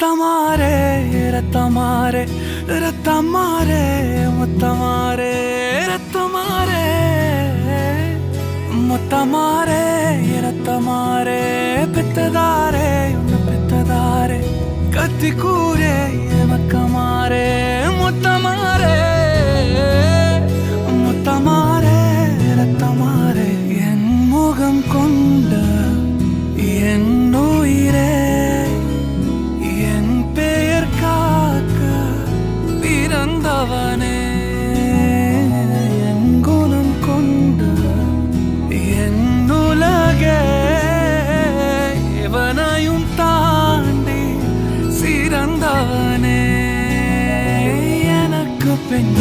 ரத்தமாரே ரத்தமாரே ரத்தமாரே முத்தமாரே ரத்தமாரே முத்தமாரே ரத்தமாரே பெத்ததாரே உன்னை பெத்ததாரே கத்தி கூரே மக்கமாரே முத்தமாரே முத்தமாரே ரத்தமாரே என் முகம் கொண்ட என் உயிரே என் பெயர் காக்க பிறந்தவனே என் குணம் கொண்ட என் உலகே எவனையும் தாண்டி சிறந்தவனே எனக்கு பெண்